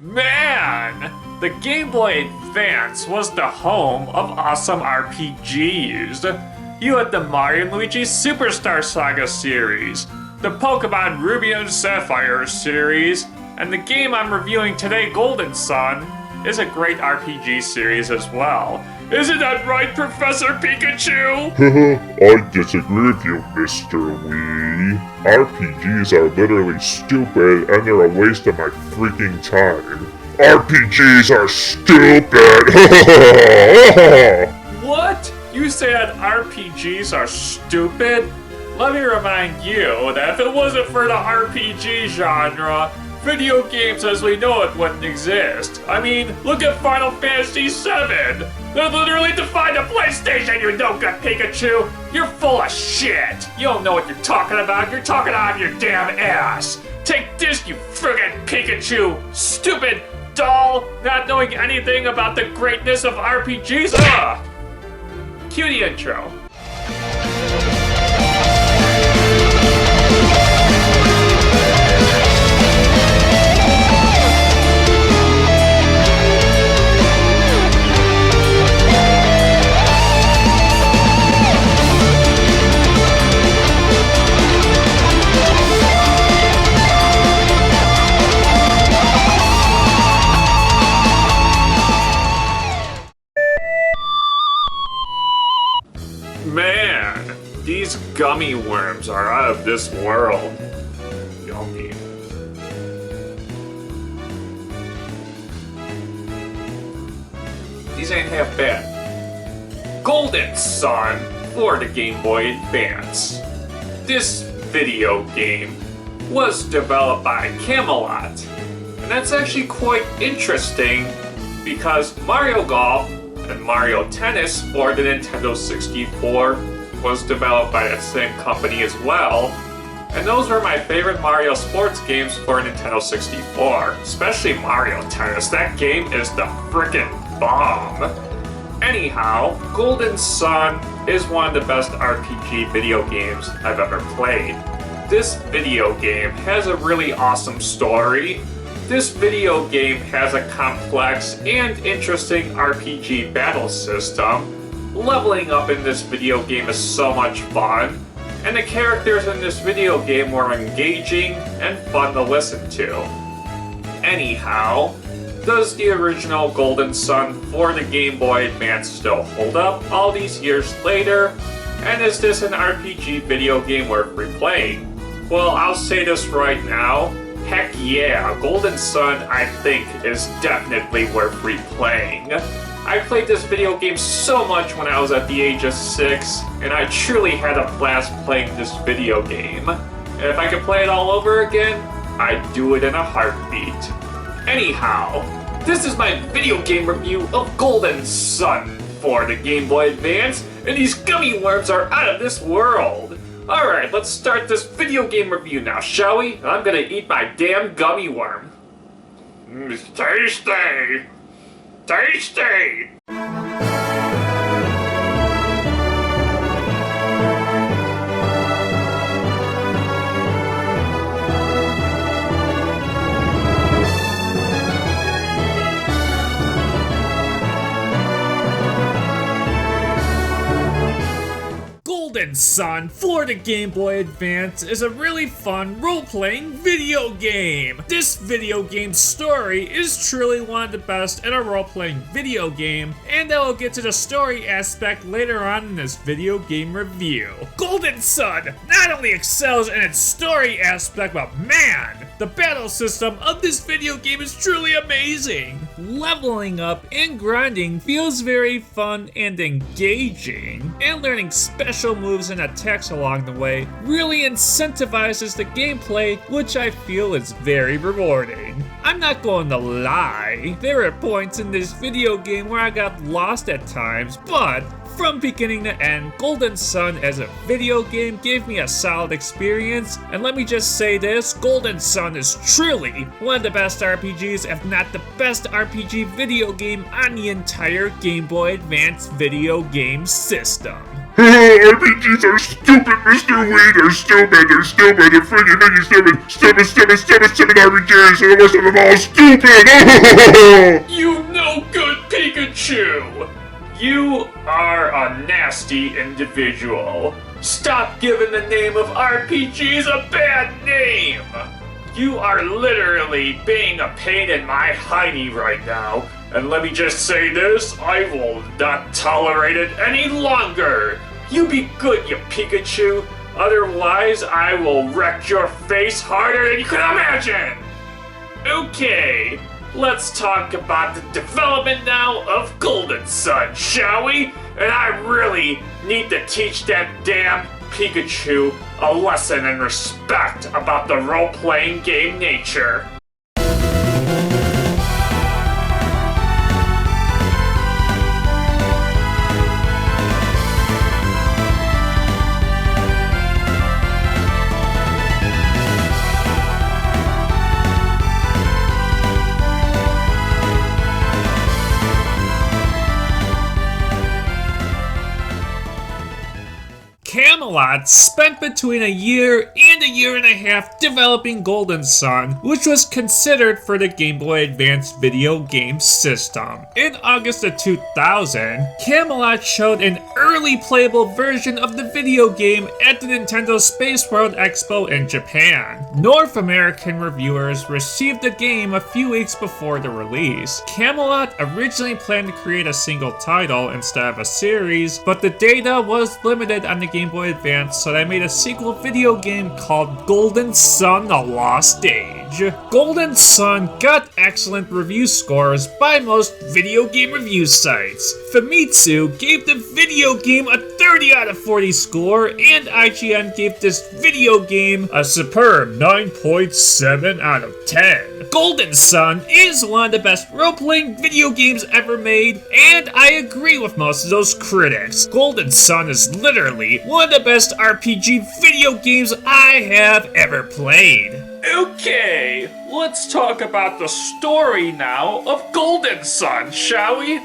Man, the Game Boy Advance was the home of awesome RPGs. You had the Mario and Luigi Superstar Saga series, the Pokemon Ruby and Sapphire series, and the game I'm reviewing today, Golden Sun, is a great RPG series as well. Isn't that right, Professor Pikachu? I disagree with you, Mr. Wii. RPGs are literally stupid and they're a waste of my freaking time. RPGs are stupid! What? You say that RPGs are stupid? Let me remind you that if it wasn't for the RPG genre, video games as we know it wouldn't exist. I mean, look at Final Fantasy VII. That literally defined the PlayStation, you no-good Pikachu. You're full of shit. You don't know what you're talking about. You're talking out of your damn ass. Take this, you friggin' Pikachu. Stupid doll, not knowing anything about the greatness of RPGs. Ugh. Cue the intro. Man, these gummy worms are out of this world. Yummy. These ain't half bad. Golden Sun for the Game Boy Advance. This video game was developed by Camelot. And that's actually quite interesting because Mario Golf and Mario Tennis for the Nintendo 64 was developed by that same company as well. And those were my favorite Mario sports games for Nintendo 64, especially Mario Tennis. That game is the frickin' bomb. Anyhow, Golden Sun is one of the best RPG video games I've ever played. This video game has a really awesome story. This video game has a complex and interesting RPG battle system. Leveling up in this video game is so much fun, and the characters in this video game were engaging and fun to listen to. Anyhow, does the original Golden Sun for the Game Boy Advance still hold up all these years later? And is this an RPG video game worth replaying? Well, I'll say this right now. Heck yeah, Golden Sun, I think, is definitely worth replaying. I played this video game so much when I was at the age of 6, and I truly had a blast playing this video game. And if I could play it all over again, I'd do it in a heartbeat. Anyhow, this is my video game review of Golden Sun for the Game Boy Advance, and these gummy worms are out of this world. Alright, let's start this video game review now, shall we? I'm gonna eat my damn gummy worm. It's tasty! Tasty! Golden Sun for the Game Boy Advance is a really fun role-playing video game. This video game's story is truly one of the best in a role-playing video game, and I will get to the story aspect later on in this video game review. Golden Sun not only excels in its story aspect, but man, the battle system of this video game is truly amazing. Leveling up and grinding feels very fun and engaging, and learning special moves and attacks along the way really incentivizes the gameplay, which I feel is very rewarding. I'm not going to lie, there are points in this video game where I got lost at times, but from beginning to end, Golden Sun as a video game gave me a solid experience, and let me just say this, Golden Sun is truly one of the best RPGs, if not the best RPG video game on the entire Game Boy Advance video game system. RPGs are stupid, Mr. Wii. They're stupid. They're stupid. They're freaking making stupid. Stupid RPGs. And the rest of them all stupid. You no good Pikachu! You are a nasty individual. Stop giving the name of RPGs a bad name! You are literally being a pain in my hiney right now. And let me just say this, I will not tolerate it any longer. You be good, you Pikachu. Otherwise, I will wreck your face harder than you can imagine. Okay, let's talk about the development now of Golden Sun, shall we? And I really need to teach that damn Pikachu a lesson in respect about the role-playing game nature. Camelot spent between a year and a year and a half developing Golden Sun, which was considered for the Game Boy Advance video game system. In August of 2000, Camelot showed an early playable version of the video game at the Nintendo Space World Expo in Japan. North American reviewers received the game a few weeks before the release. Camelot originally planned to create a single title instead of a series, but the data was limited on the Game Boy Advance, so they made a sequel video game called Golden Sun: The Lost Age. Golden Sun got excellent review scores by most video game review sites. Famitsu gave the video game a 30 out of 40 score, and IGN gave this video game a superb 9.7 out of 10. Golden Sun is one of the best role-playing video games ever made, and I agree with most of those critics. Golden Sun is literally one of the best RPG video games I have ever played. Okay, let's talk about the story now of Golden Sun, shall we?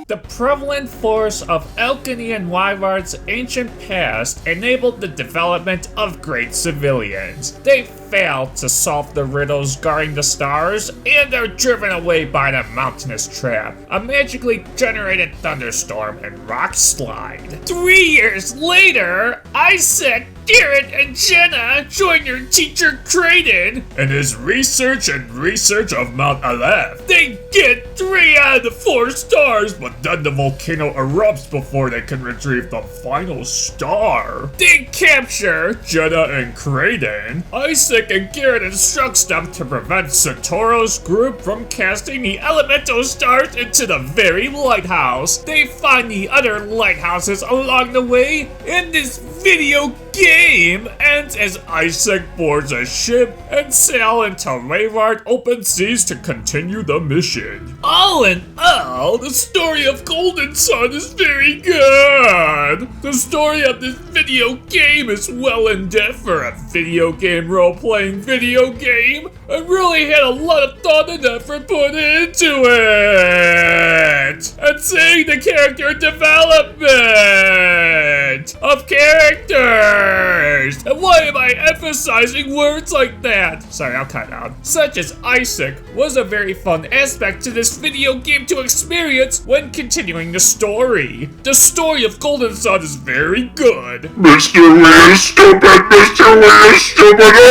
The prevalent force of Alchemy and Wyvard's ancient past enabled the development of great civilians. They failed to solve the riddles guarding the stars, and are driven away by the mountainous trap, a magically generated thunderstorm and rock slide. 3 years later, Isaac, Garrett, and Jenna join your teacher Kraden in his research of Mount Aleph. They get 3 out of the 4 stars, but then the volcano erupts before they can retrieve the final star. They capture Jenna and Kraden. Isaac and Garrett instructs them to prevent Satoru's group from casting the elemental stars into the very lighthouse. They find the other lighthouses along the way, and this video game ends as Isaac boards a ship and sail into Wayward open seas to continue the mission. All in all, the story of Golden Sun is very good. The story of this video game is well in depth for a video game role-playing video game, and really had a lot of thought and effort put into it. And seeing the character development of characters. And why am I emphasizing words like that? Sorry, I'll cut out. Such as Isaac was a very fun aspect to this video game to experience when continuing the story. The story of Golden Sun is very good. Mr. Wii is stupid! Mr. Wii is stupid! Oh!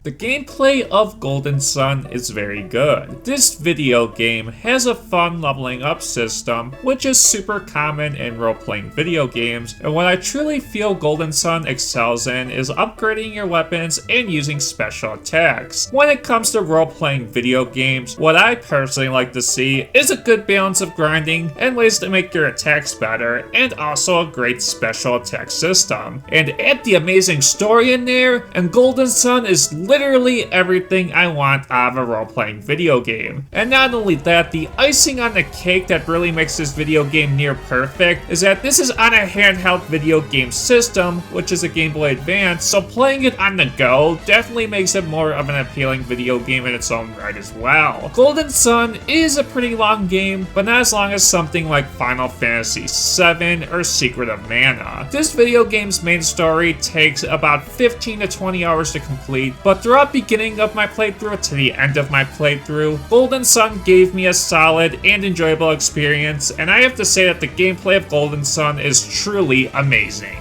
The gameplay of Golden Sun is very good. This video game has a fun leveling up system, which is super common in role-playing video games, and what I truly feel Golden Sun excels in is upgrading your weapons and using special attacks. When it comes to role-playing video games, what I personally like to see is a good balance of grinding and ways to make your attacks better, and also a great special attack system. And add the amazing story in there, and Golden Sun is literally literally everything I want out of a role-playing video game. And not only that, the icing on the cake that really makes this video game near perfect is that this is on a handheld video game system, which is a Game Boy Advance, so playing it on the go definitely makes it more of an appealing video game in its own right as well. Golden Sun is a pretty long game, but not as long as something like Final Fantasy VII or Secret of Mana. This video game's main story takes about 15 to 20 hours to complete, but throughout beginning of my playthrough to the end of my playthrough, Golden Sun gave me a solid and enjoyable experience, and I have to say that the gameplay of Golden Sun is truly amazing.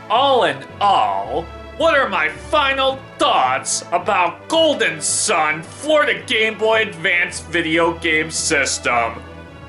All in all, what are my final thoughts about Golden Sun for the Game Boy Advance video game system?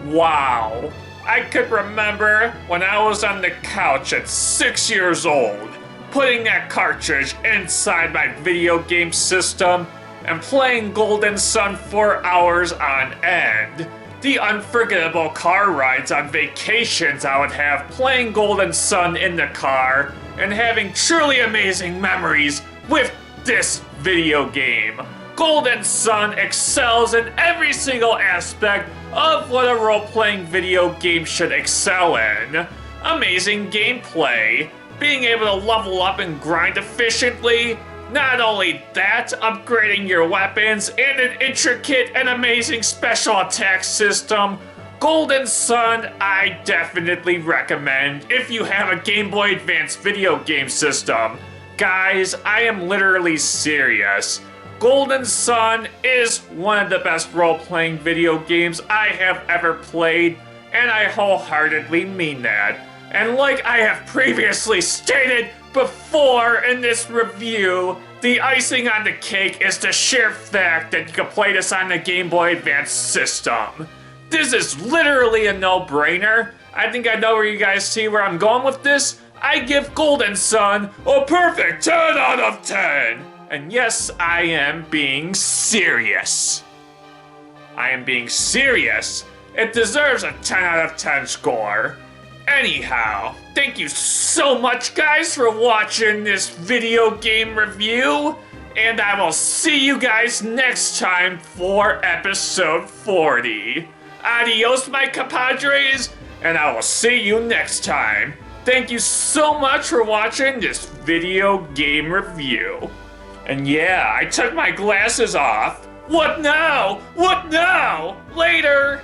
Wow. I could remember when I was on the couch at 6 years old, putting that cartridge inside my video game system and playing Golden Sun for hours on end. The unforgettable car rides on vacations I would have playing Golden Sun in the car and having truly amazing memories with this video game. Golden Sun excels in every single aspect of what a role-playing video game should excel in. Amazing gameplay, being able to level up and grind efficiently. Not only that, upgrading your weapons and an intricate and amazing special attack system. Golden Sun, I definitely recommend if you have a Game Boy Advance video game system. Guys, I am literally serious. Golden Sun is one of the best role-playing video games I have ever played, and I wholeheartedly mean that. And like I have previously stated before in this review, the icing on the cake is the sheer fact that you can play this on the Game Boy Advance system. This is literally a no-brainer. I think I know where you guys see where I'm going with this. I give Golden Sun a perfect 10 out of 10. And yes, I am being serious. I am being serious. It deserves a 10 out of 10 score. Anyhow, thank you so much, guys, for watching this video game review. And I will see you guys next time for episode 40. Adios, my compadres, and I will see you next time. Thank you so much for watching this video game review. And yeah, I took my glasses off. What now? What now? Later!